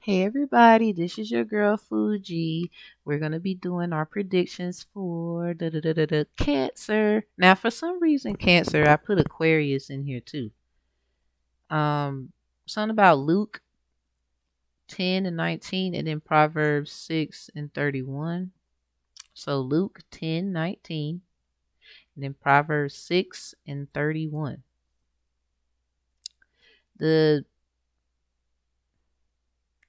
Hey everybody, this is your girl Fuji. We're gonna be doing our predictions for Cancer. Now, for some reason, Cancer, I put Aquarius in here too. Um, Something about Luke 10 and 19, and then Proverbs 6 and 31. So Luke 10:19, and then Proverbs 6 and 31. The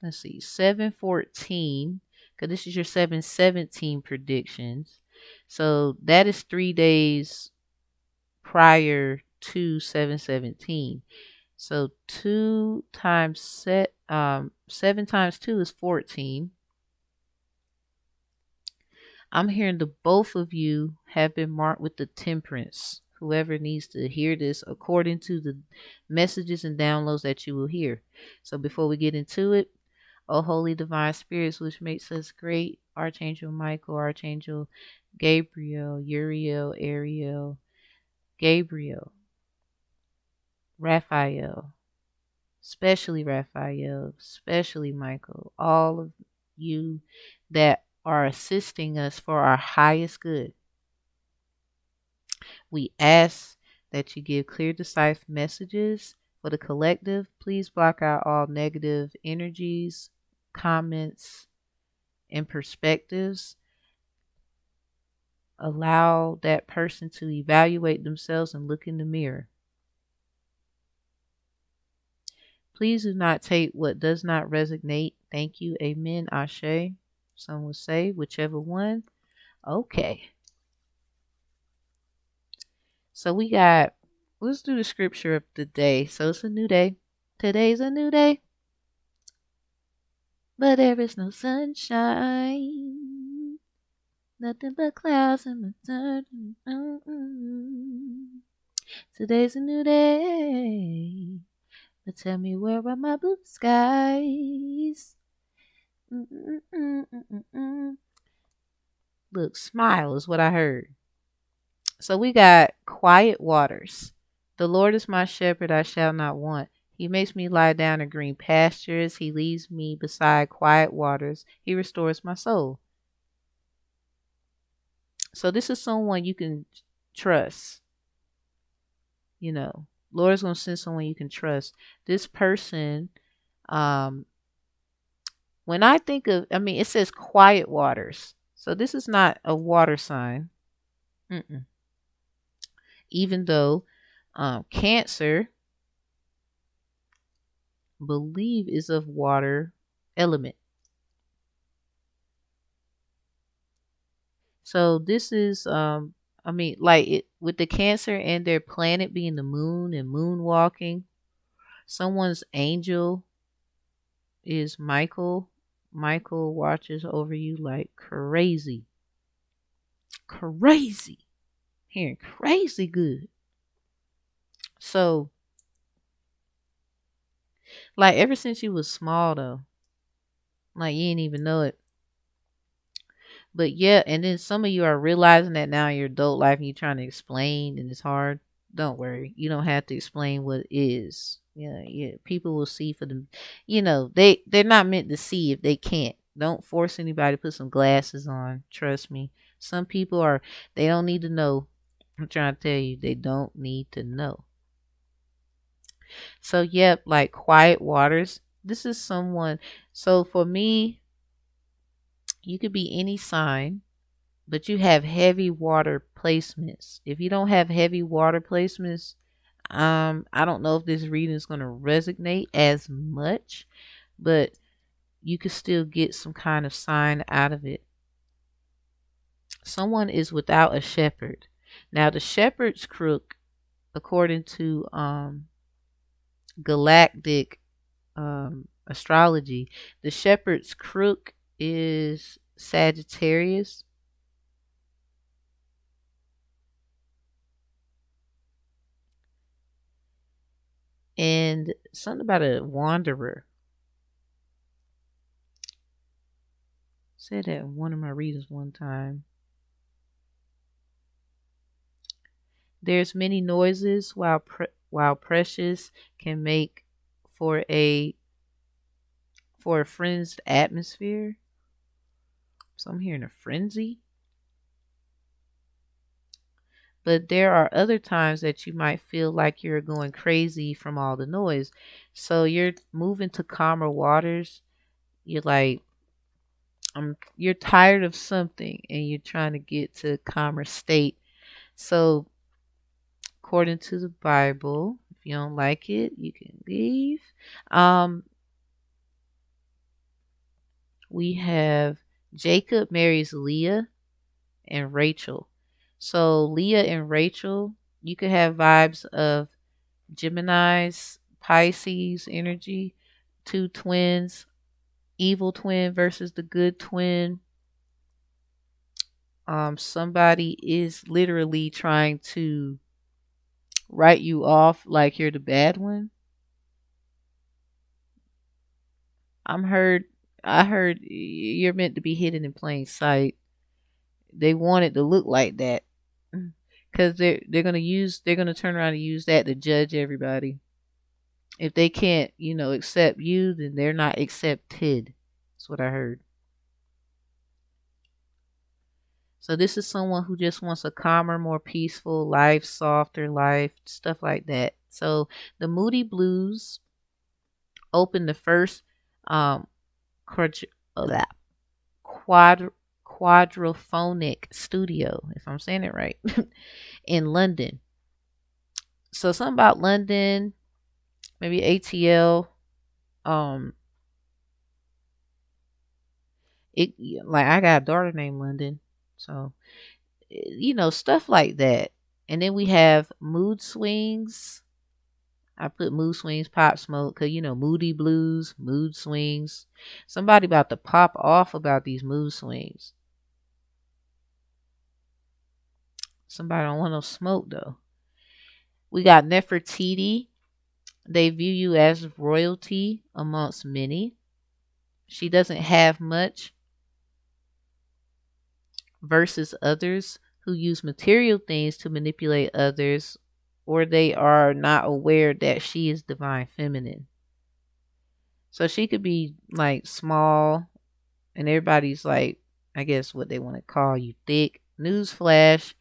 Let's see, 714, because this is your 717 predictions. So that is 3 days prior to 717. So 7 times 2 is 14. I'm hearing the both of you have been marked with the temperance. Whoever needs to hear this according to the messages and downloads that you will hear. So before we get into it, O holy divine spirits, which makes us great, Archangel Michael, Archangel Gabriel, Uriel, Ariel, Gabriel, Raphael, especially Michael, all of you that are assisting us for our highest good. We ask that you give clear, decisive messages for the collective. Please block out all negative energies, comments, and perspectives. Allow that person to evaluate themselves and look in the mirror. Please do not take what does not resonate. Thank you. Amen. Ashe. Some will say, whichever one. Okay. So let's do the scripture of the day. So it's a new day. Today's a new day. But there is no sunshine. Nothing but clouds in my sun. Today's a new day. But tell me, where are my blue skies? Look, smile is what I heard. So we got quiet waters. The Lord is my shepherd, I shall not want. He makes me lie down in green pastures. He leads me beside quiet waters. He restores my soul. So this is someone you can trust. Lord's going to send someone you can trust. This person, when I think of, it says quiet waters. So this is not a water sign. Even though Cancer, believe, is of water element. So this is, like it with the Cancer and their planet being the moon and moonwalking. Someone's angel is Michael. Michael watches over you like crazy. Crazy. Hearing crazy good. So, like, ever since you was small, though, like, you didn't even know it. But yeah, and then some of you are realizing that now in your adult life and you're trying to explain and it's hard. Don't worry. You don't have to explain what it is. Yeah. People will see for them. They're not meant to see if they can't. Don't force anybody to put some glasses on. Trust me. Some people they don't need to know. I'm trying to tell you, they don't need to know. So, yep, like quiet waters. This is someone. So, for me, you could be any sign, but you have heavy water placements. If you don't have heavy water placements, I don't know if this reading is going to resonate as much, but you could still get some kind of sign out of it. Someone is without a shepherd. Now, the shepherd's crook, according to galactic astrology, the shepherd's crook is Sagittarius. And something about a wanderer. Said that in one of my readings one time. There's many noises while precious can make for a for a frenzied atmosphere. So I'm hearing a frenzy. But there are other times that you might feel like you're going crazy from all the noise. So you're moving to calmer waters. You're like, you're tired of something and you're trying to get to a calmer state. So according to the Bible, if you don't like it, you can leave. Um, we have Jacob marries Leah and Rachel. So Leah and Rachel, you could have vibes of Gemini's, Pisces energy, two twins, evil twin versus the good twin. Somebody is literally trying to write you off like you're the bad one. I'm heard I heard you're meant to be hidden in plain sight. They want it to look like that. Cuz they're going to turn around and use that to judge everybody. If they can't, accept you, then they're not accepted. That's what I heard. So this is someone who just wants a calmer, more peaceful life, softer life, stuff like that. So the Moody Blues opened the first um quadr- quad quadraphonic studio, if I'm saying it right, in London. So something about London, maybe ATL. Um, it like I got a daughter named London, so stuff like that. And then we have mood swings. I put mood swings, pop smoke, cause moody blues, mood swings. Somebody about to pop off about these mood swings. Somebody don't want no smoke though. We got Nefertiti. They view you as royalty amongst many. She doesn't have much versus others who use material things to manipulate others, or they are not aware that she is divine feminine. So she could be like small, and everybody's like, I guess what they want to call you thick. Newsflash.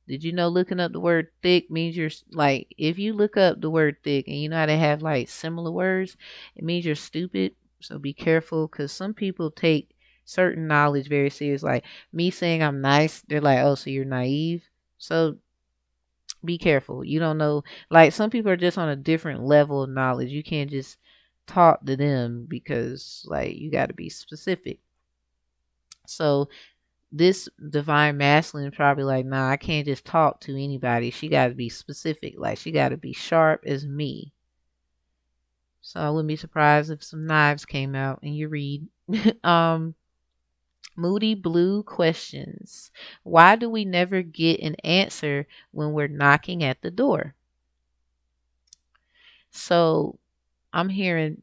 Did you know looking up the word thick means you're like, if you look up the word thick and you know how to have like similar words, it means you're stupid. So be careful because some people take certain knowledge very serious. Like me saying I'm nice, they're like, oh, so you're naive. So be careful. You don't know. Like some people are just on a different level of knowledge. You can't just talk to them because like you got to be specific. So this divine masculine probably like, nah, I can't just talk to anybody. She got to be specific. Like she got to be sharp as me. So I wouldn't be surprised if some knives came out and you read. um, Moody Blue questions. Why do we never get an answer when we're knocking at the door? So I'm hearing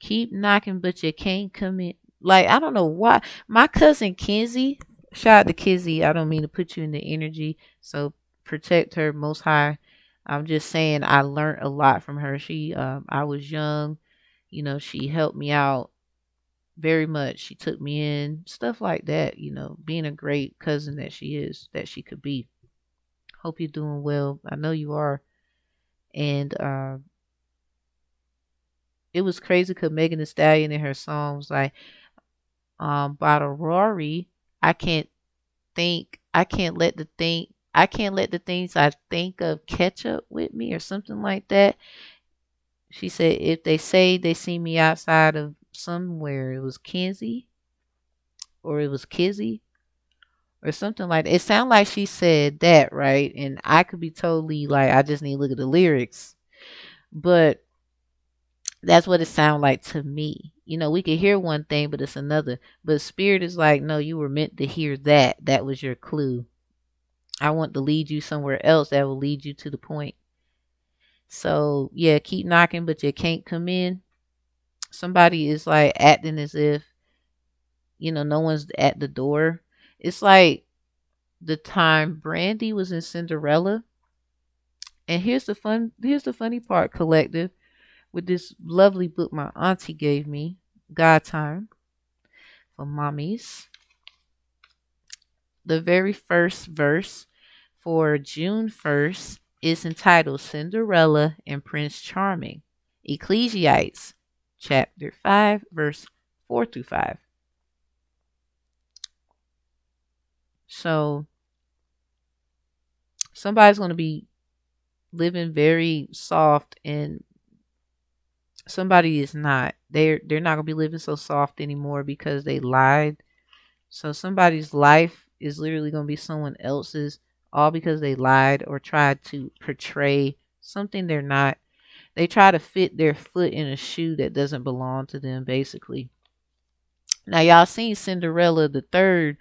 keep knocking, but you can't come in. Like, I don't know why. My cousin Kenzie, shout out to Kenzie. I don't mean to put you in the energy. So protect her most high. I'm just saying I learned a lot from her. I was young, she helped me out very much. She took me in, stuff like that, being a great cousin that she is, that she could be. Hope you're doing well. I know you are. And it was crazy because Megan Thee Stallion in her song was like, by the Rory, I can't I can't let the things I think of catch up with me or something like that. She said if they say they see me outside of somewhere, it was Kenzie or it was Kizzy or something like that. It sounded like she said that, right? And I could be totally like, I just need to look at the lyrics. But that's what it sounded like to me. We could hear one thing, but it's another. But spirit is like, no, you were meant to hear that. That was your clue. I want to lead you somewhere else that will lead you to the point. So yeah, keep knocking, but you can't come in. Somebody is like acting as if, no one's at the door. It's like the time Brandy was in Cinderella. And here's the funny part, collective, with this lovely book my auntie gave me. God time for mommies. The very first verse for June 1st is entitled Cinderella and Prince Charming. Ecclesiastes chapter 5, verse 4 through 5. So somebody's going to be living very soft and somebody is not. They're not going to be living so soft anymore because they lied. So somebody's life is literally going to be someone else's all because they lied or tried to portray something they're not. They try to fit their foot in a shoe that doesn't belong to them, basically. Now, y'all seen Cinderella the third,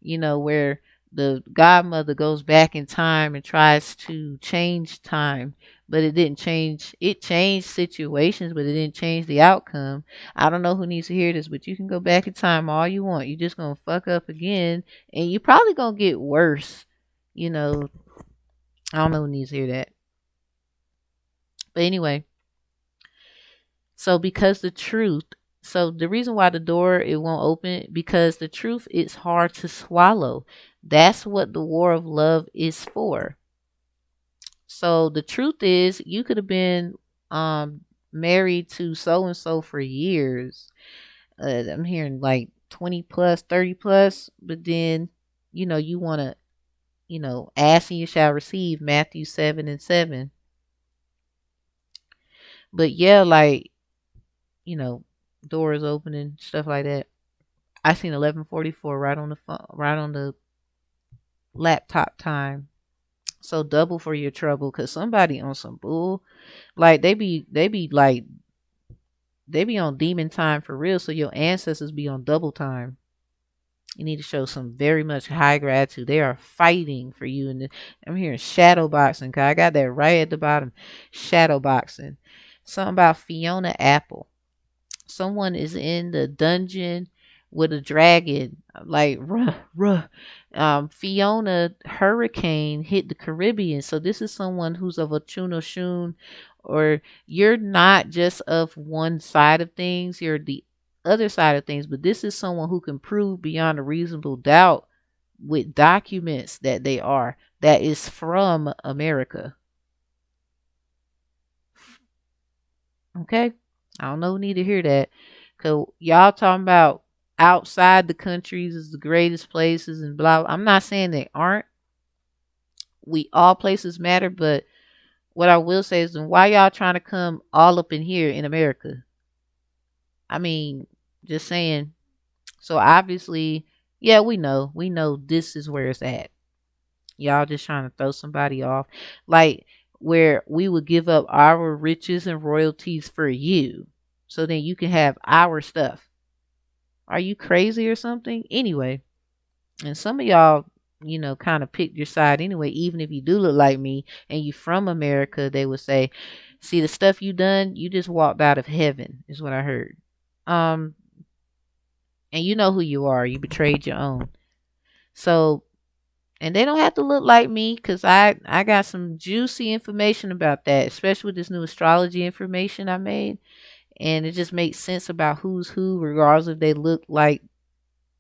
where the godmother goes back in time and tries to change time, but it didn't change. It changed situations, but it didn't change the outcome. I don't know who needs to hear this, but you can go back in time all you want. You're just going to fuck up again, and you're probably going to get worse. I don't know who needs to hear that. But anyway, so because the truth, so the reason why the door it won't open because the truth is hard to swallow. That's what the war of love is for. So the truth is you could have been um married to so and so for years. I'm hearing like 20 plus, 30 plus, but then you want to, ask and you shall receive, Matthew 7 and 7. But yeah, like, you know, doors opening, stuff like that. I seen 11:44 right on the phone, right on the laptop time. So double for your trouble, cause somebody on some bull, like they be on demon time for real. So your ancestors be on double time. You need to show some very much high gratitude. They are fighting for you, and I'm hearing shadow boxing. Cause I got that right at the bottom, shadow boxing. Something about Fiona Apple. Someone is in the dungeon with a dragon, like ruh ruh. Fiona hurricane hit the Caribbean, so this is someone who's of a Chunoshun, or you're not just of one side of things, you're the other side of things, but this is someone who can prove beyond a reasonable doubt with documents that is from America. Okay? I don't know who need to hear that. Cause y'all talking about outside the countries is the greatest places and blah. I'm not saying they aren't. We all places matter, but what I will say is then why y'all trying to come all up in here in America? I mean, just saying. So obviously, yeah, we know. We know this is where it's at. Y'all just trying to throw somebody off. Like where we would give up our riches and royalties for you. So then you can have our stuff. Are you crazy or something? Anyway, and some of y'all, kind of picked your side anyway, even if you do look like me and you from America, they would say, see the stuff you done, you just walked out of heaven, is what I heard. Um, and you know who you are. You betrayed your own. So, and they don't have to look like me because I got some juicy information about that, especially with this new astrology information I made. And it just makes sense about who's who, regardless if they look like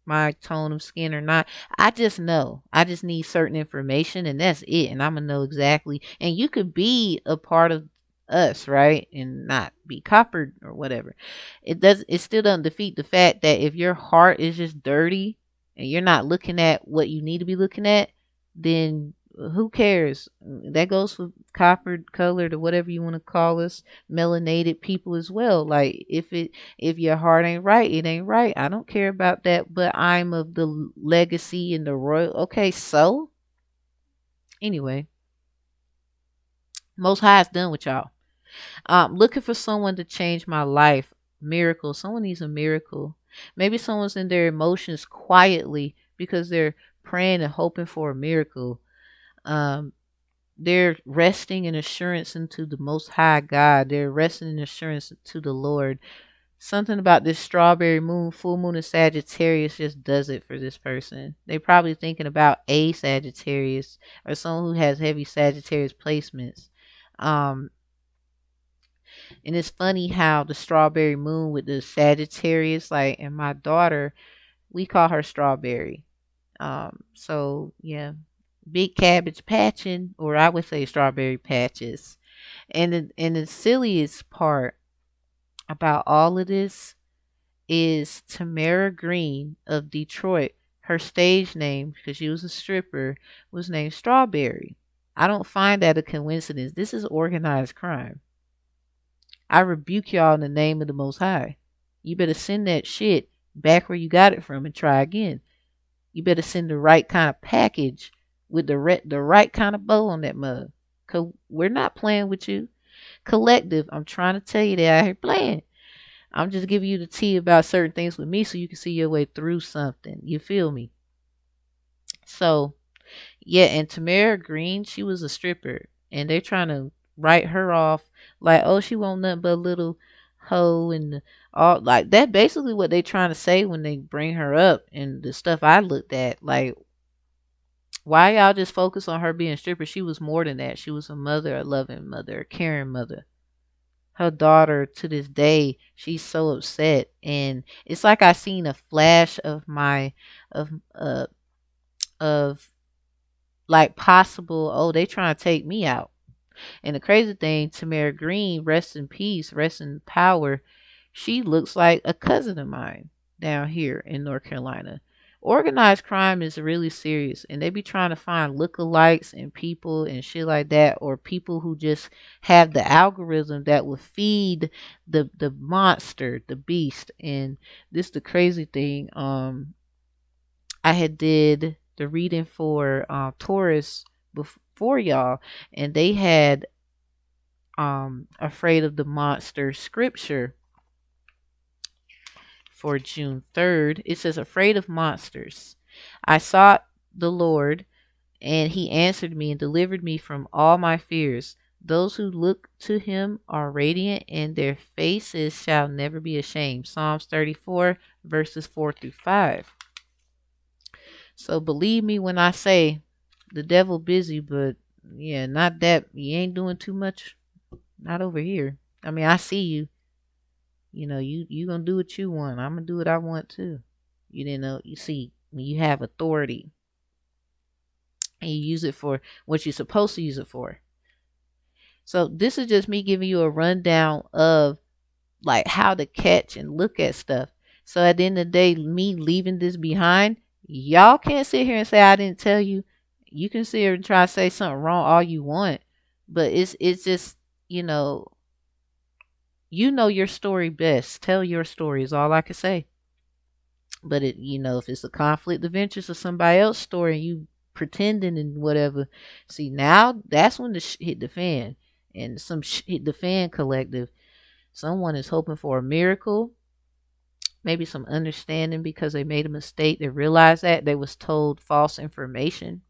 my tone of skin or not. I just know. I just need certain information and that's it. And I'm gonna know exactly. And you could be a part of us, right? And not be coppered or whatever. It still doesn't defeat the fact that if your heart is just dirty and you're not looking at what you need to be looking at, then who cares? That goes for coppered colored or whatever you want to call us, melanated people as well. Like if your heart ain't right, it ain't right. I don't care about that, but I'm of the legacy and the royal. Okay, so anyway, Most High is done with y'all. Looking for someone to change my life. Miracle. Someone needs a miracle. Maybe someone's in their emotions quietly because they're praying and hoping for a miracle. Um, they're resting in assurance into the Most High God. They're resting in assurance to the Lord. Something about this strawberry moon, full moon of Sagittarius just does it for this person. They probably thinking about a Sagittarius or someone who has heavy Sagittarius placements. Um, And it's funny how the strawberry moon with the Sagittarius, like, and my daughter, we call her Strawberry. So yeah, big cabbage patching, or I would say strawberry patches. And the silliest part about all of this is Tamara Green of Detroit. Her stage name, because she was a stripper, was named Strawberry. I don't find that a coincidence. This is organized crime. I rebuke y'all in the name of the Most High. You better send that shit back where you got it from and try again. You better send the right kind of package with the right kind of bow on that mug. Cause we're not playing with you. Collective, I'm trying to tell you that I ain't playing. I'm just giving you the tea about certain things with me so you can see your way through something. You feel me? So yeah, and Tamara Green, she was a stripper, and they're trying to write her off like, oh, she won't nothing but a little hoe and all like that. Basically, what they trying to say when they bring her up, and the stuff I looked at, like, why y'all just focus on her being a stripper? She was more than that. She was a mother, a loving mother, a caring mother. Her daughter, to this day, she's so upset, and it's like I seen a flash of my of uh of like possible, oh, they trying to take me out. And the crazy thing, Tamara Green, rest in peace, rest in power, she looks like a cousin of mine down here in North Carolina. Organized crime is really serious, and they be trying to find lookalikes and people and shit like that, or people who just have the algorithm that will feed the monster, the beast. And this the crazy thing. I had did the reading for Taurus before y'all, and they had Afraid of the Monster scripture for June 3rd. It says, Afraid of monsters. I sought the Lord, and he answered me and delivered me from all my fears. Those who look to him are radiant, and their faces shall never be ashamed. Psalms 34, verses 4 through 5. So believe me when I say the devil busy, but yeah, not that you ain't doing too much. Not over here. I mean, I see you. You know, you gonna do what you want. I'm gonna do what I want too. You didn't know. You see, when you have authority and you use it for what you're supposed to use it for. So this is just me giving you a rundown of like how to catch and look at stuff. So at the end of the day, me leaving this behind, y'all can't sit here and say I didn't tell you. You can sit here and try to say something wrong all you want, but it's just, you know your story best. Tell your story is all I can say. But if it's a conflict of interest or somebody else's story and you pretending and whatever, see, now that's when the hit the fan, and some hit the fan collective. Someone is hoping for a miracle, maybe some understanding because they made a mistake. They realized that they was told false information.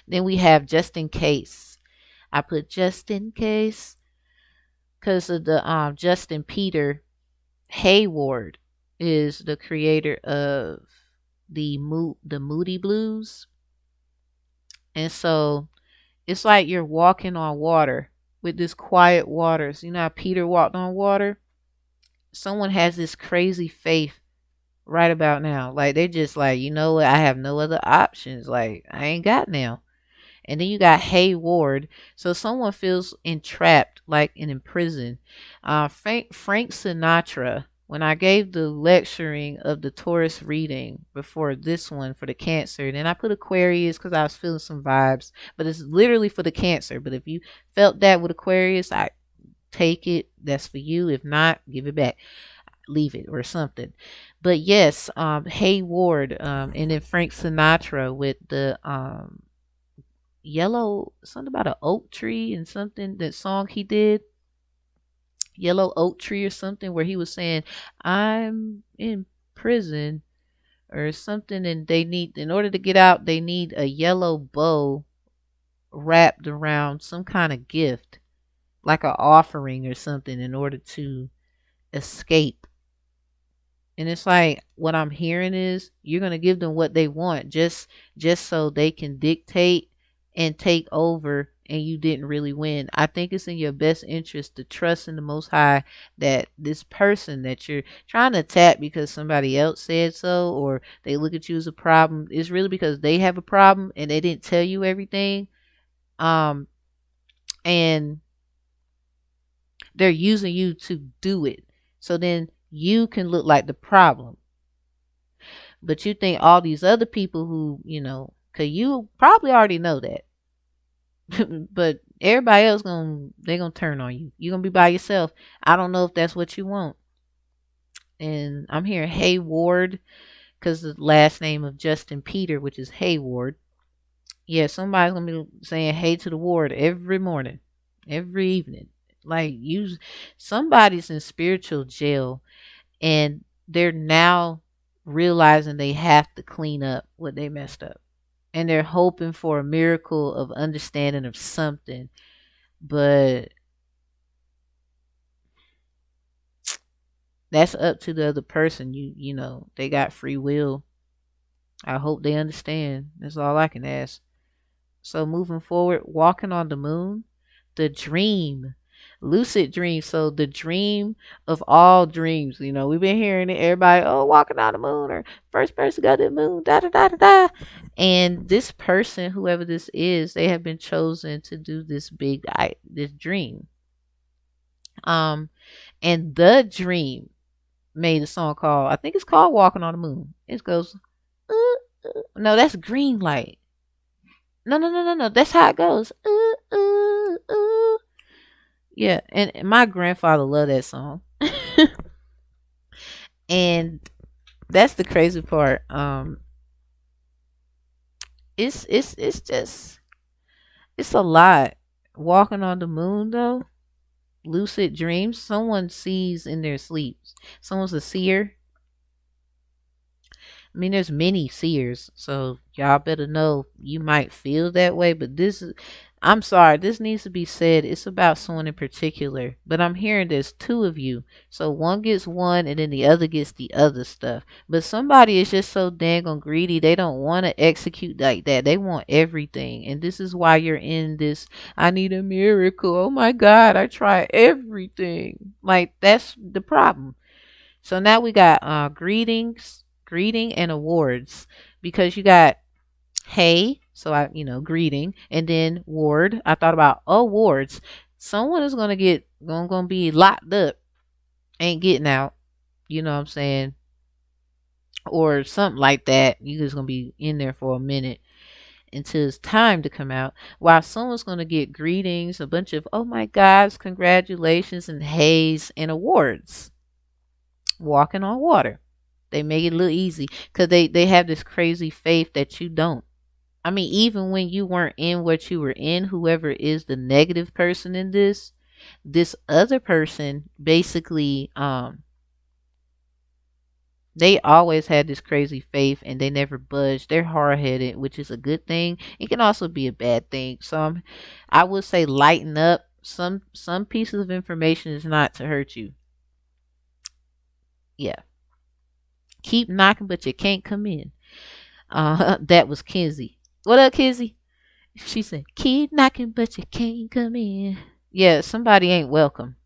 Then we have just in case. I put just in case because of the Justin Peter Hayward is the creator of the Moody Blues. And so it's like you're walking on water with this quiet waters. You know how Peter walked on water? Someone has this crazy faith right about now. Like they just like, you know what, I have no other options. Like I ain't got now. And then you got Hayward. So someone feels entrapped, like in prison. Frank Sinatra, when I gave the lecturing of the Taurus reading before this one for the Cancer, then I put Aquarius because I was feeling some vibes. But it's literally for the Cancer. But if you felt that with Aquarius, I take it. That's for you. If not, give it back. Leave it or something. But yes, Hayward, and then Frank Sinatra with the yellow, something about an oak tree and something, that song he did, Yellow Oak Tree or something, where he was saying I'm in prison or something, and they need, in order to get out, they need a yellow bow wrapped around some kind of gift, like an offering or something, in order to escape. And it's like what I'm hearing is you're gonna give them what they want, just so they can dictate and take over and you didn't really win. I think it's in your best interest to trust in the Most High that this person that you're trying to attack because somebody else said so, or they look at you as a problem, is really because they have a problem and they didn't tell you everything. Um, and they're using you to do it. So then you can look like the problem. But you think all these other people who, cause you probably already know that. But everybody else they're gonna turn on you. You're gonna be by yourself. I don't know if that's what you want. And I'm hearing Hayward, because the last name of Justin Peter, which is Hayward. Yeah, somebody's gonna be saying hey to the ward every morning, every evening. Like somebody's in spiritual jail, and they're now realizing they have to clean up what they messed up, and they're hoping for a miracle of understanding of something. But that's up to the other person. They got free will. I hope they understand. That's all I can ask. So moving forward, walking on the moon, the dream, lucid dream. So the dream of all dreams. We've been hearing it. Everybody, oh, walking on the moon, or first person got the moon, da da da da da. And this person, whoever this is, they have been chosen to do this this dream. And the dream made a song called, I think it's called Walking on the Moon. It goes, no, that's Green Light. No. That's how it goes. Yeah, and my grandfather loved that song. And that's the crazy part. It's just, it's a lot. Walking on the moon though, lucid dreams. Someone sees in their sleeps. Someone's a seer. I mean, there's many seers, so y'all better know you might feel that way, but I'm sorry, this needs to be said. It's about someone in particular, but I'm hearing there's two of you. So one gets one and then the other gets the other stuff. But somebody is just so dang on greedy, they don't want to execute like that. They want everything. And this is why you're in this, I need a miracle. Oh my God, I try everything. Like, that's the problem. So now we got greeting and awards, because you got hey, so greeting, and then ward. I thought about awards. Someone is gonna be locked up, ain't getting out. You know what I'm saying? Or something like that. You just gonna be in there for a minute until it's time to come out. While someone's gonna get greetings, a bunch of oh my gosh, congratulations, and hays and awards. Walking on water. They make it look easy because they have this crazy faith that you don't. I mean, even when you weren't in what you were in, whoever is the negative person in this other person basically, they always had this crazy faith and they never budged. They're hard headed, which is a good thing. It can also be a bad thing. So I would say lighten up. Some pieces of information is not to hurt you. Yeah. Keep knocking, but you can't come in. That was Kenzie. What up, Kenzie? She said, keep knocking, but you can't come in. Yeah, somebody ain't welcome.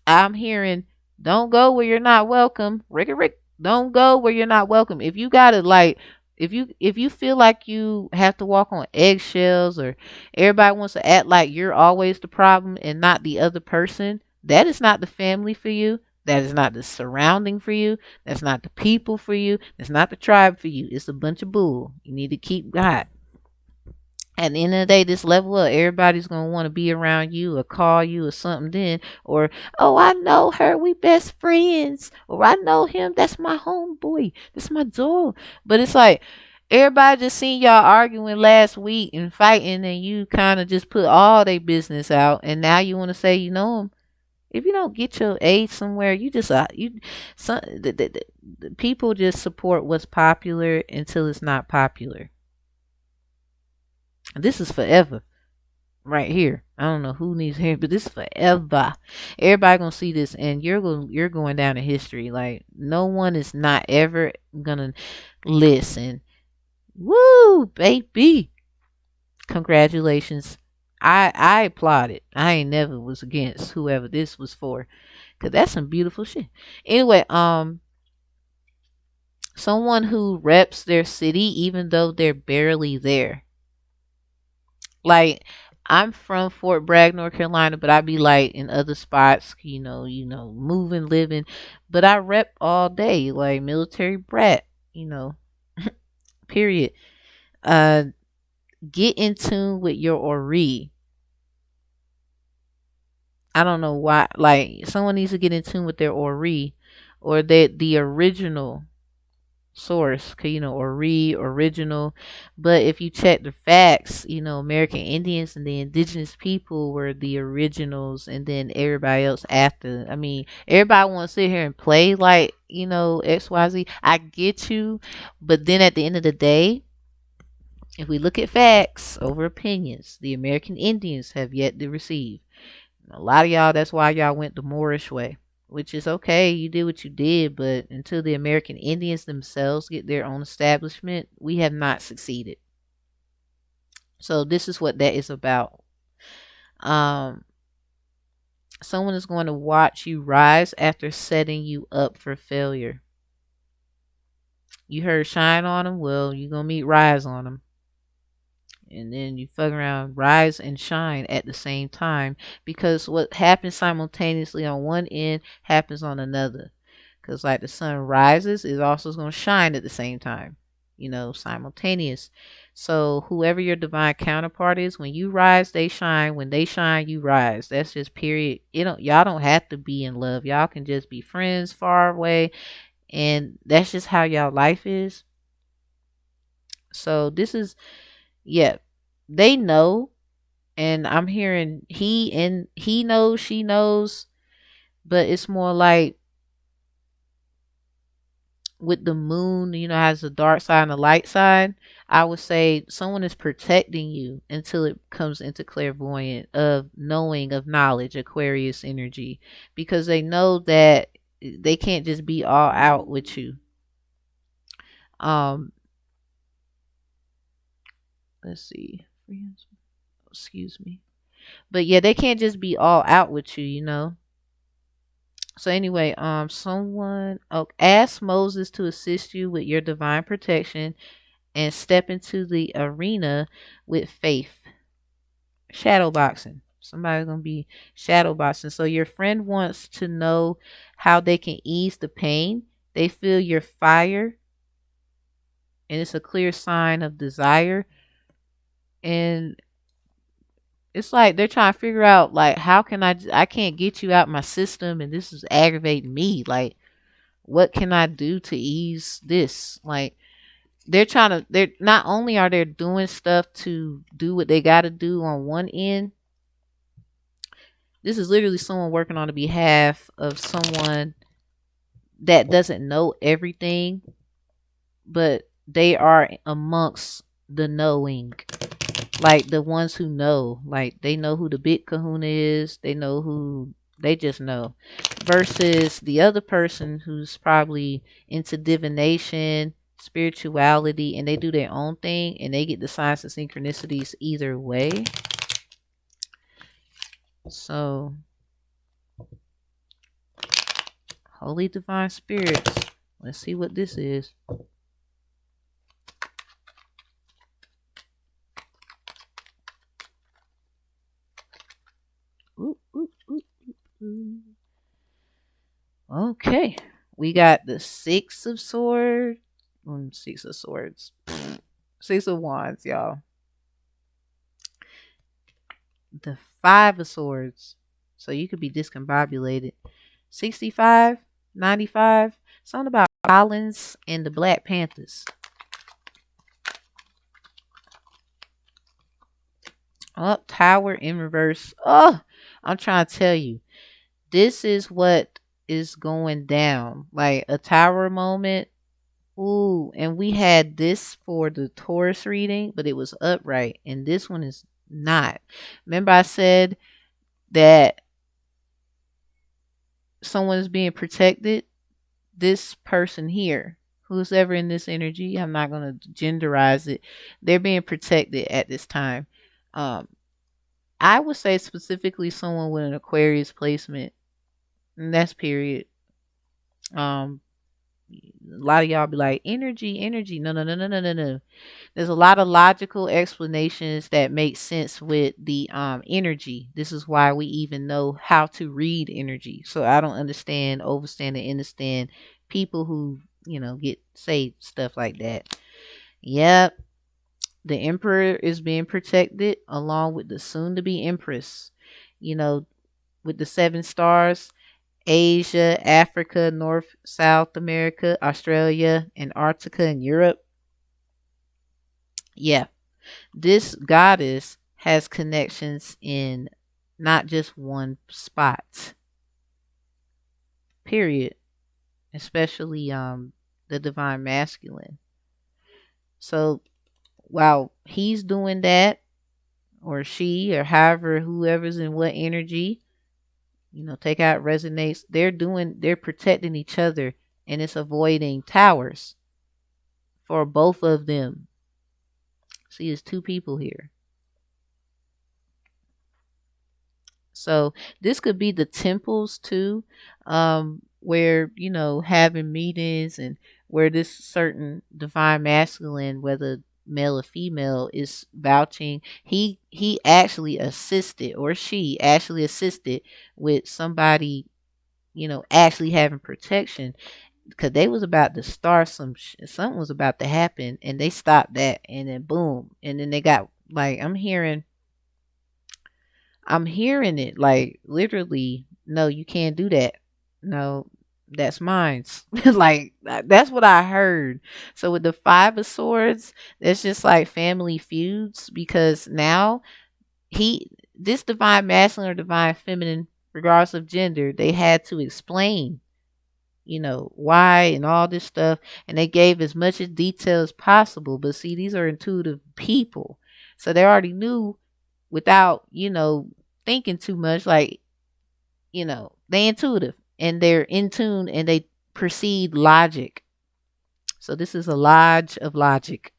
I'm hearing, don't go where you're not welcome. Rick, don't go where you're not welcome. If you gotta if you feel like you have to walk on eggshells, or everybody wants to act like you're always the problem and not the other person, that is not the family for you. That is not the surrounding for you. That's not the people for you. That's not the tribe for you. It's a bunch of bull. You need to keep God. At the end of the day, this level up, everybody's going to want to be around you or call you or something then. Or, oh, I know her. We best friends. Or I know him. That's my homeboy. That's my dog. But it's like, everybody just seen y'all arguing last week and fighting, and you kind of just put all their business out. And now you want to say you know them. If you don't get your age somewhere, you just the people just support what's popular until it's not popular. This is forever, right here. I don't know who needs hair, but this is forever. Everybody gonna see this, and you're going down in history. Like, no one is not ever gonna listen. Woo, baby! Congratulations. I applaud it. I ain't never was against whoever this was for, cause that's some beautiful shit. Anyway, someone who reps their city even though they're barely there. Like, I'm from Fort Bragg, North Carolina, but I be like in other spots, moving, living, but I rep all day, like military brat, you know, period. Uh, get in tune with your Ori. I don't know why. Like, someone needs to get in tune with their Ori, or that the original source, 'cause, or original. But if you check the facts, American Indians and the indigenous people were the originals, and then everybody else after. I mean, everybody want to sit here and play like, XYZ. I get you, but then at the end of the day, if we look at facts over opinions, the American Indians have yet to receive. A lot of y'all, that's why y'all went the Moorish way, which is okay. You did what you did, but until the American Indians themselves get their own establishment, we have not succeeded. So this is what that is about. Um, someone is going to watch you rise after setting you up for failure. You heard shine on them, well, you're going to meet rise on them. And then you fuck around, rise and shine at the same time, because what happens simultaneously on one end happens on another. Because like the sun rises, it also is going to shine at the same time, simultaneous. So whoever your divine counterpart is, when you rise, they shine. When they shine, you rise. That's just period. Y'all don't have to be in love. Y'all can just be friends far away, and that's just how y'all life is. So this is, yeah, they know, and I'm hearing he knows, she knows, but it's more like with the moon, has a dark side and a light side. I would say someone is protecting you until it comes into clairvoyant of knowing, of knowledge, Aquarius energy, because they know that they can't just be all out with you. Um, let's see, excuse me, but yeah, they can't just be all out with you. So anyway, someone ask Moses to assist you with your divine protection and step into the arena with faith. Shadow boxing. Somebody's gonna be shadow boxing. So your friend wants to know how they can ease the pain. They feel your fire, and it's a clear sign of desire. And it's like they're trying to figure out, like, how can I can't get you out my system, and this is aggravating me. Like, what can I do to ease this? Like, they're not only are they doing stuff to do what they got to do on one end. This is literally someone working on the behalf of someone that doesn't know everything, but they are amongst the knowing, like the ones who know. Like, they know who the big kahuna is, they just know, versus the other person who's probably into divination, spirituality, and they do their own thing, and they get the signs and synchronicities either way. So, holy divine spirits, let's see what this is. Ooh, ooh, ooh, ooh. Okay, we got the Six of Swords. Six of Swords. Six of Wands, y'all. The Five of Swords. So you could be discombobulated. 65, 95. Something about Collins and the Black Panthers. Up, Tower in reverse. Oh, I'm trying to tell you. This is what is going down. Like a Tower moment. Ooh, and we had this for the Taurus reading, but it was upright, and this one is not. Remember, I said that someone is being protected? This person here, who's ever in this energy, I'm not going to genderize it, they're being protected at this time. Um, I would say specifically someone with an Aquarius placement. And that's period. Um, a lot of y'all be like, energy, energy. No, no, no, no, no, no, no. There's a lot of logical explanations that make sense with the energy. This is why we even know how to read energy. So I don't understand, overstand, and understand people who, get say stuff like that. Yep. The emperor is being protected along with the soon to be empress. You know, with the 7 stars, Asia, Africa, North, South America, Australia, Antarctica, and Europe. Yeah, this goddess has connections in not just one spot. Period. Especially the divine masculine. So while he's doing that, or she, or however, whoever's in what energy, take out resonates, they're protecting each other, and it's avoiding towers for both of them. See, it's 2 people here. So this could be the temples too, where having meetings, and where this certain divine masculine, whether male or female, is vouching. He actually assisted, or she actually assisted with somebody, actually having protection, because they was about to start something was about to happen, and they stopped that, and then boom, and then they got, like, I'm hearing it, like, literally, no, you can't do that. No, that's mine. Like, that's what I heard. So with the 5 of Swords, it's just like family feuds, because now this divine masculine or divine feminine, regardless of gender, they had to explain, why and all this stuff, and they gave as much as detail as possible. But see, these are intuitive people, so they already knew without, thinking too much. Like, they intuitive, and they're in tune, and they proceed logic. So this is a lodge of logic.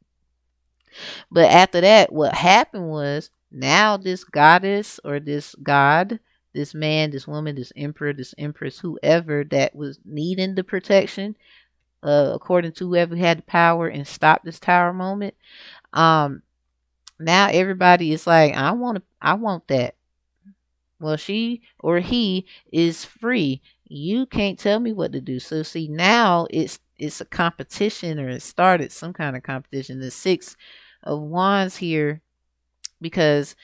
But after that, what happened was, now this goddess or this god, this man, this woman, this emperor, this empress, whoever that was needing the protection, according to whoever had the power and stopped this tower moment, um, now everybody is like, I want that. Well, she or he is free. You can't tell me what to do. So see, now it's a competition, or it started some kind of competition. The 6 of Wands here, because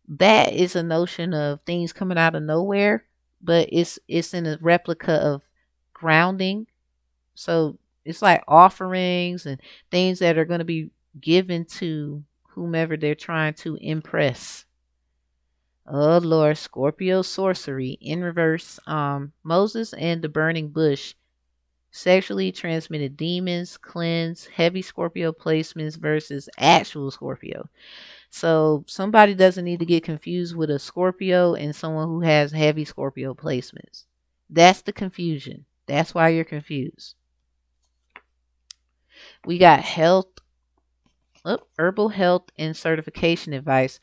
that is a notion of things coming out of nowhere, but it's in a replica of grounding. So it's like offerings and things that are going to be given to whomever they're trying to impress. Oh Lord, Scorpio sorcery in reverse. Moses and the burning bush, sexually transmitted demons, cleanse, heavy Scorpio placements versus actual Scorpio. So somebody doesn't need to get confused with a Scorpio and someone who has heavy Scorpio placements. That's the confusion. That's why you're confused. We got health, herbal health and certification advice.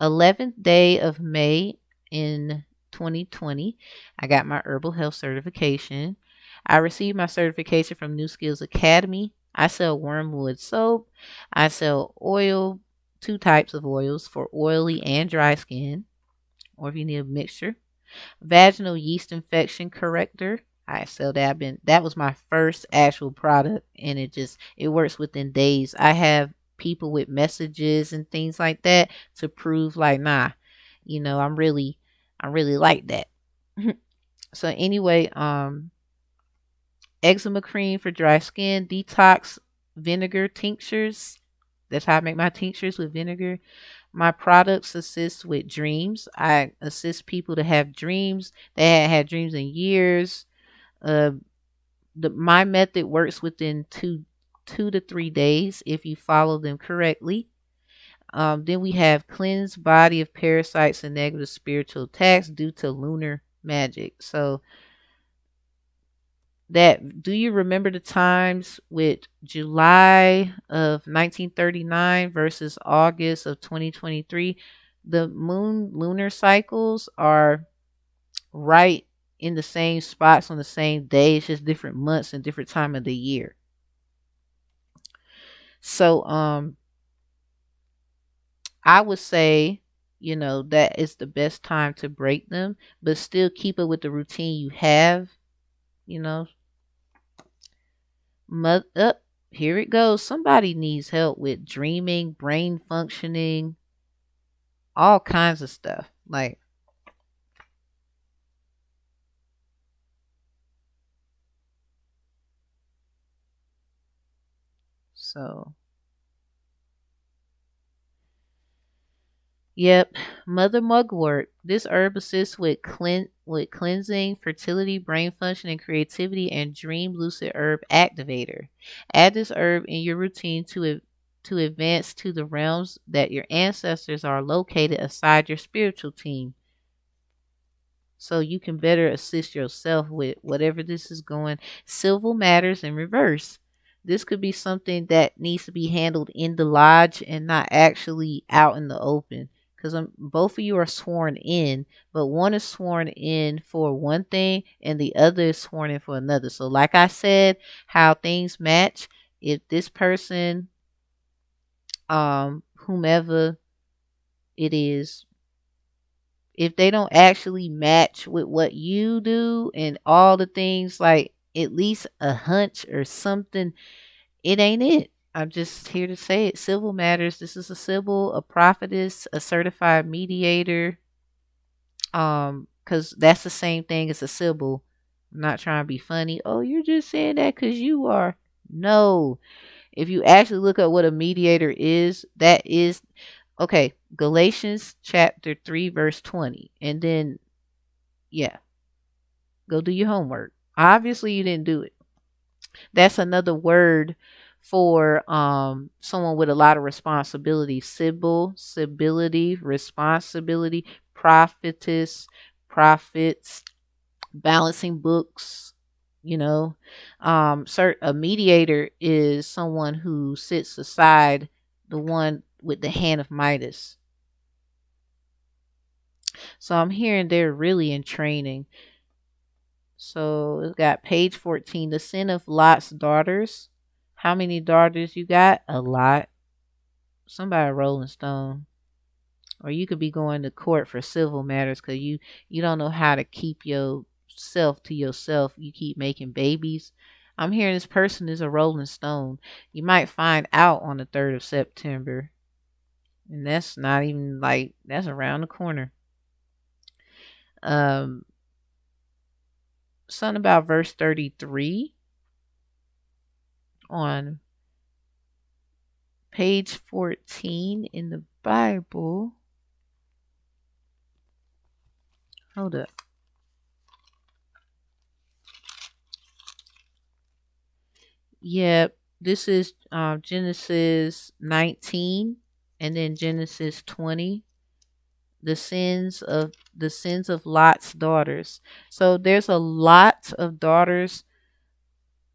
11th day of May in 2020, I got my herbal health certification. I received my certification from New Skills Academy. I sell wormwood soap. I sell oil, 2 types of oils for oily and dry skin, or if you need a mixture. Vaginal yeast infection corrector. I sell that. That was my first actual product, and it works within days. I have people with messages and things like that to prove, like, nah, I'm really like that. So anyway, eczema cream for dry skin, detox vinegar tinctures. That's how I make my tinctures, with vinegar. My products assist with dreams. I assist people to have dreams. They had dreams in years. Uh, my method works within 2 to 3 days if you follow them correctly. Then we have cleansed body of parasites and negative spiritual attacks due to lunar magic. So do you remember the times with July of 1939 versus August of 2023? the moon lunar cycles are right in the same spots on the same day. It's just different months and different time of the year. So I would say, that is the best time to break them, but still keep it with the routine you have, you know. Up, here it goes. Somebody needs help with dreaming, brain functioning, all kinds of stuff. Like, so yep, Mother Mugwort. This herb assists with cleansing, fertility, brain function, and creativity, and dream lucid herb activator. Add this herb in your routine to advance to the realms that your ancestors are located aside your spiritual team, so you can better assist yourself with whatever this is going. Civil matters in reverse. This could be something that needs to be handled in the lodge and not actually out in the open. Because both of you are sworn in, but one is sworn in for one thing and the other is sworn in for another. So, like I said, how things match. If this person, whomever it is, if they don't actually match with what you do and all the things, like at least a hunch or something, it ain't it. I'm just here to say it. Civil matters. This is a civil, a prophetess, a certified mediator. Because that's the same thing as a civil. I'm not trying to be funny. Oh, you're just saying that because you are. No. If you actually look up what a mediator is, that is okay. Galatians chapter 3, verse 20. And then, yeah, go do your homework. Obviously, you didn't do it. That's another word for someone with a lot of responsibility. Sibyl, civility, responsibility, prophetess, prophets, balancing books. A mediator is someone who sits aside, the one with the hand of Midas. So I'm hearing they're really in training. So it's got page 14, the sin of Lot's daughters. How many daughters you got? A lot. Somebody Rolling Stone. Or you could be going to court for civil matters because you don't know how to keep yourself to yourself. You keep making babies. I'm hearing this person is a Rolling Stone. You might find out on the 3rd of September. And that's not even like, that's around the corner. Um, Something about verse 33 on page 14 in the Bible. Hold up. Yep, this is Genesis 19 and then Genesis 20. The sins of Lot's daughters. So there's a lot of daughters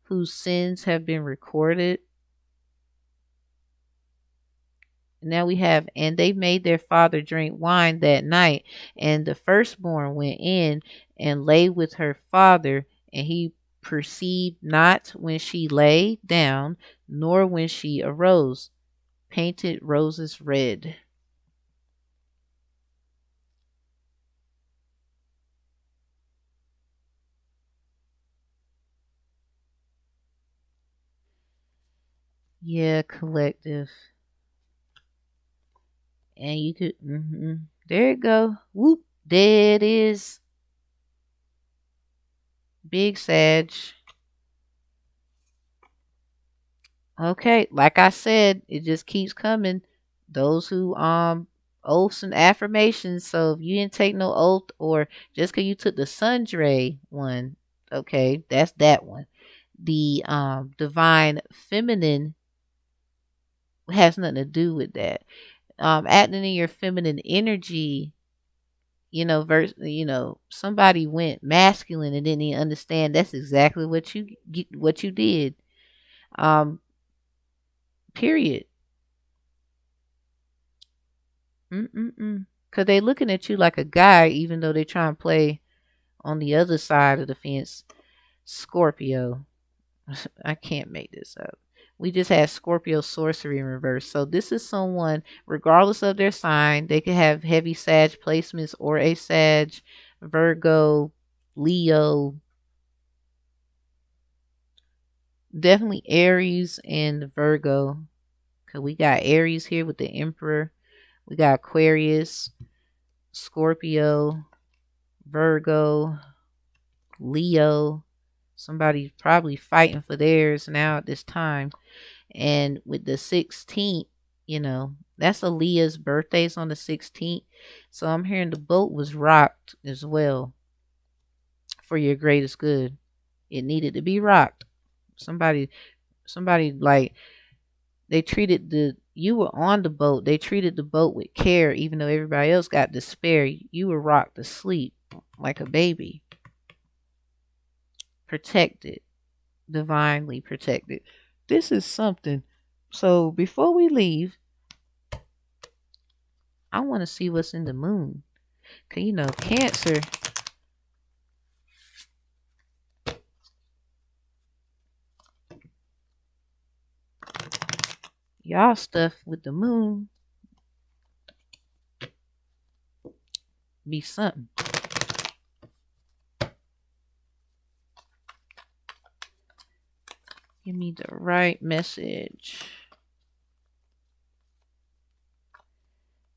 whose sins have been recorded. Now we have, and they made their father drink wine that night, and the firstborn went in and lay with her father, and he perceived not when she lay down, nor when she arose. Painted roses red. Yeah, collective. And you could, there you go. Whoop, there it is. Big Sag. Okay, like I said, it just keeps coming. Those who oaths and affirmations. So if you didn't take no oath, or just because you took the Sundre one, okay, that's that one. The divine feminine has nothing to do with that. Acting in your feminine energy, somebody went masculine and didn't even understand that's exactly what you did. Um, period. Mm-mm-mm. Because they looking at you like a guy, even though they trying to play on the other side of the fence. Scorpio. I can't make this up. We just had Scorpio sorcery in reverse. So this is someone, regardless of their sign, they could have heavy Sag placements or a Sag, Virgo, Leo, definitely Aries and Virgo. Cause we got Aries here with the Emperor. We got Aquarius, Scorpio, Virgo, Leo. Somebody's probably fighting for theirs now at this time. And with the 16th, that's Aaliyah's birthday's on the 16th. So I'm hearing the boat was rocked as well for your greatest good. It needed to be rocked. Somebody like they treated you were on the boat. They treated the boat with care, even though everybody else got despair. You were rocked to sleep like a baby. Protected. Divinely protected. This is something. So before we leave, I want to see what's in the moon. Cause Cancer. Y'all stuff with the moon be something. Give me the right message.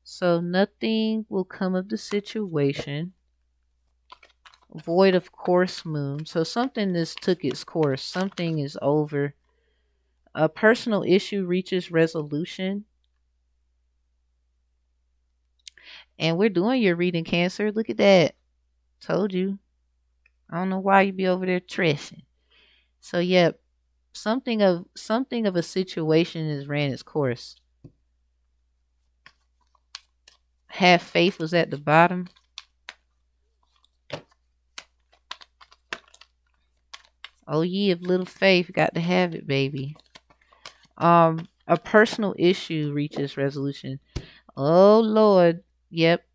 So nothing will come of the situation. Void of course moon. So something just took its course. Something is over. A personal issue reaches resolution. And we're doing your reading, Cancer. Look at that. Told you. I don't know why you be over there trashing. So yeah, something of a situation has ran its course. Have faith was at the bottom. Oh, ye of little faith, got to have it, baby. A personal issue reaches resolution. Oh Lord. Yep.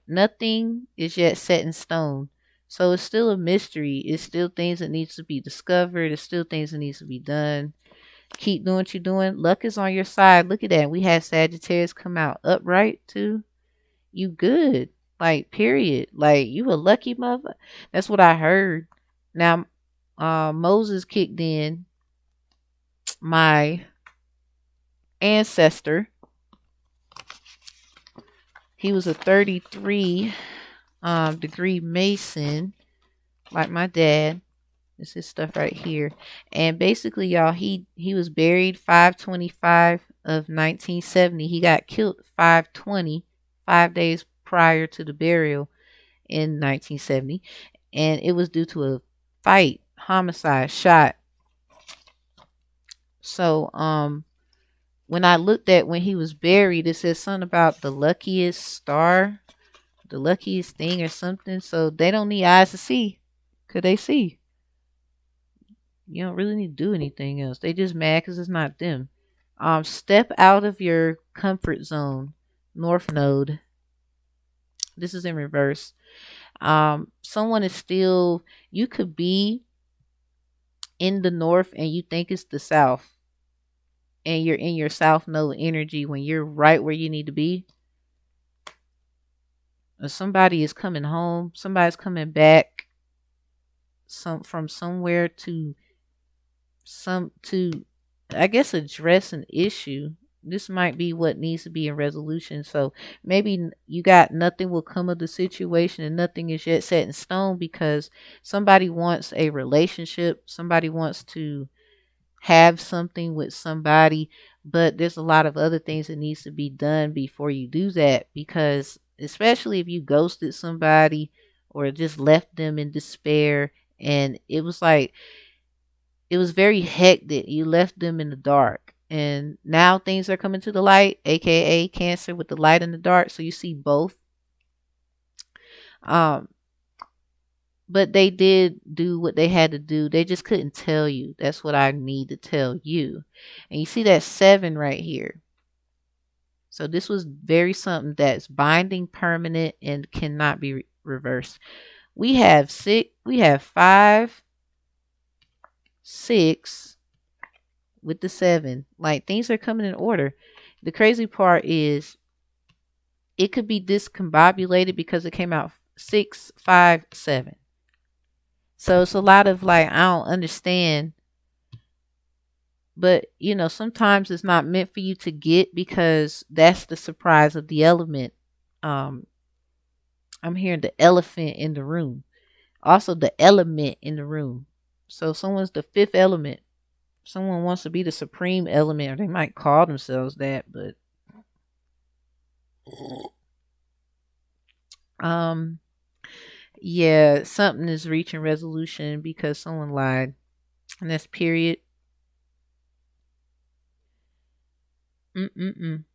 Nothing is yet set in stone. So it's still a mystery. It's still things that needs to be discovered. It's still things that needs to be done. Keep doing what you're doing. Luck is on your side. Look at that. We had Sagittarius come out upright too. You good. Like, period. Like, you a lucky mother. That's what I heard. Now, Moses kicked in. My ancestor. He was a 33 degree Mason, like my dad. This is stuff right here. And basically, y'all, he was buried 5/25 of 1970. He got killed 5/20, 5 days prior to the burial in 1970. And it was due to a fight, homicide, shot. So, when I looked at when he was buried, it says something about the luckiest star, the luckiest thing or something. So they don't need eyes to see. Could they see? You don't really need to do anything else. They just mad because it's not them. Step out of your comfort zone. North Node. This is in reverse. Someone is still, you could be in the north and you think it's the south. And you're in your south node energy when you're right where you need to be. Somebody is coming home. Somebody's coming back from somewhere to I guess address an issue. This might be what needs to be in resolution. So maybe you got nothing will come of the situation and nothing is yet set in stone because somebody wants a relationship. Somebody wants to have something with somebody, but there's a lot of other things that needs to be done before you do that, because especially if you ghosted somebody or just left them in despair and it was very hectic, you left them in the dark and now things are coming to the light, aka Cancer with the light and the dark, so you see both. But they did do what they had to do. They just couldn't tell you. That's what I need to tell you. And you see that 7 right here. So this was very something that's binding, permanent, and cannot be reversed. We have six. We have 5, 6 with the 7. Like things are coming in order. The crazy part is it could be discombobulated because it came out 6, 5, 7. So it's a lot of like I don't understand. But sometimes it's not meant for you to get because that's the surprise of the element. Um, I'm hearing the elephant in the room. Also the element in the room. So someone's the fifth element. Someone wants to be the supreme element, or they might call themselves that, but um yeah, something is reaching resolution because someone lied. And that's period. Mm-mm-mm.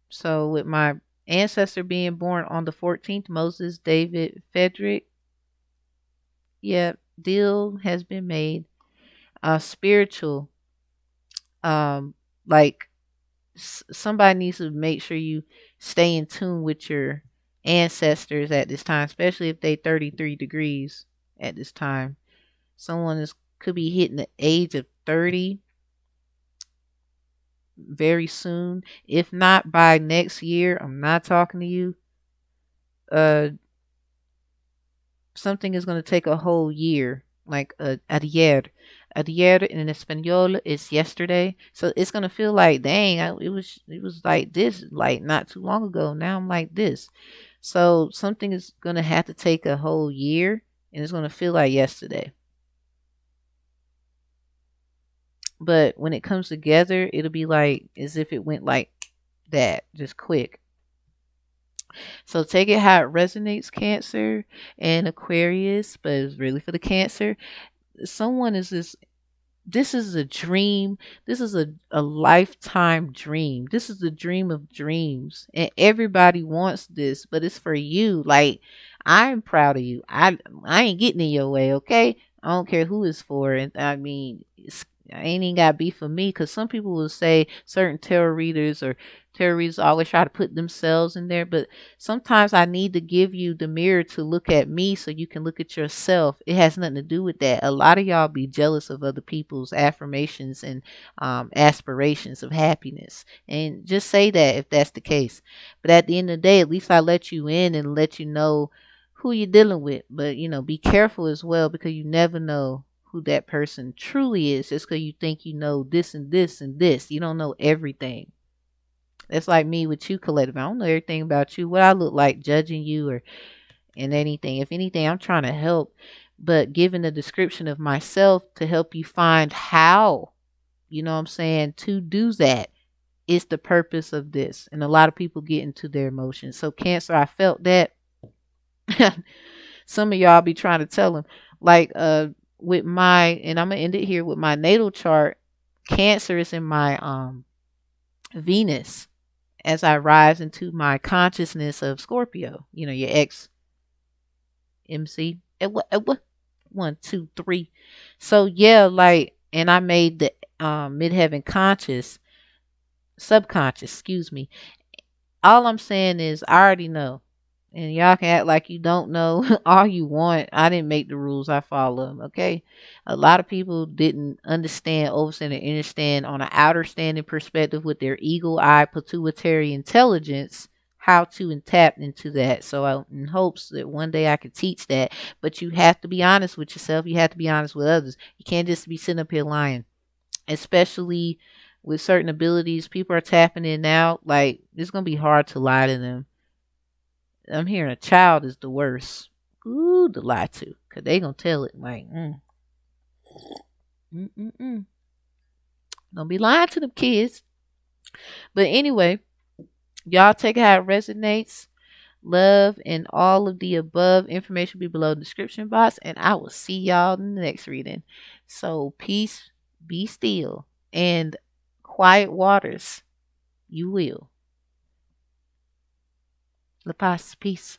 So with my ancestor being born on the 14th, Moses David Frederick, yeah, deal has been made. Spiritual, um, like somebody needs to make sure you stay in tune with your ancestors at this time, especially if they 33 degrees at this time. Someone is could be hitting the age of 30 very soon. If not by next year, I'm not talking to you. Uh, something is going to take a whole year, like ayer. Ayer in Espanol is yesterday, so it's going to feel like dang, it was like this, like not too long ago. Now I'm like this, so something is going to have to take a whole year, and it's going to feel like yesterday. But when it comes together, it'll be like as if it went like that, just quick. So take it how it resonates, Cancer and Aquarius, but it's really for the Cancer. Someone is this is a dream. This is a lifetime dream. This is the dream of dreams. And everybody wants this, but it's for you. Like, I'm proud of you. I ain't getting in your way, okay? I don't care who it's for. And I mean, I ain't even got beef for me because some people will say certain tarot readers or tarot readers always try to put themselves in there. But sometimes I need to give you the mirror to look at me so you can look at yourself. It has nothing to do with that. A lot of y'all be jealous of other people's affirmations and aspirations of happiness. And just say that if that's the case. But at the end of the day, at least I let you in and let you know who you're dealing with. But, be careful as well because you never know who that person truly is just because you think you know this and this and this. You don't know everything. That's like me with you, Collective. I don't know everything about you, what I look like, judging you or and anything. If anything, I'm trying to help, but giving a description of myself to help you find how, what I'm saying, to do that is the purpose of this. And a lot of people get into their emotions. So Cancer, I felt that. Some of y'all be trying to tell them, like, with my, and I'm gonna end it here with my natal chart. Cancer is in my Venus as I rise into my consciousness of Scorpio. Your ex MC. What? 1, 2, 3. So yeah, like, and I made the midheaven conscious, subconscious. Excuse me. All I'm saying is I already know. And y'all can act like you don't know all you want. I didn't make the rules. I follow them. Okay. A lot of people didn't understand, overstand, and understand on an outer standing perspective with their eagle eye, pituitary intelligence, how to and tap into that. So I in hopes that one day I could teach that. But you have to be honest with yourself. You have to be honest with others. You can't just be sitting up here lying, especially with certain abilities. People are tapping in now. Like, it's going to be hard to lie to them. I'm hearing a child is the worst. Ooh, to lie to. Because they going to tell it like, mm. Don't be lying to them kids. But anyway, y'all take it how it resonates. Love and all of the above information will be below the description box. And I will see y'all in the next reading. So peace, be still, and quiet waters. You will. La Paz, peace.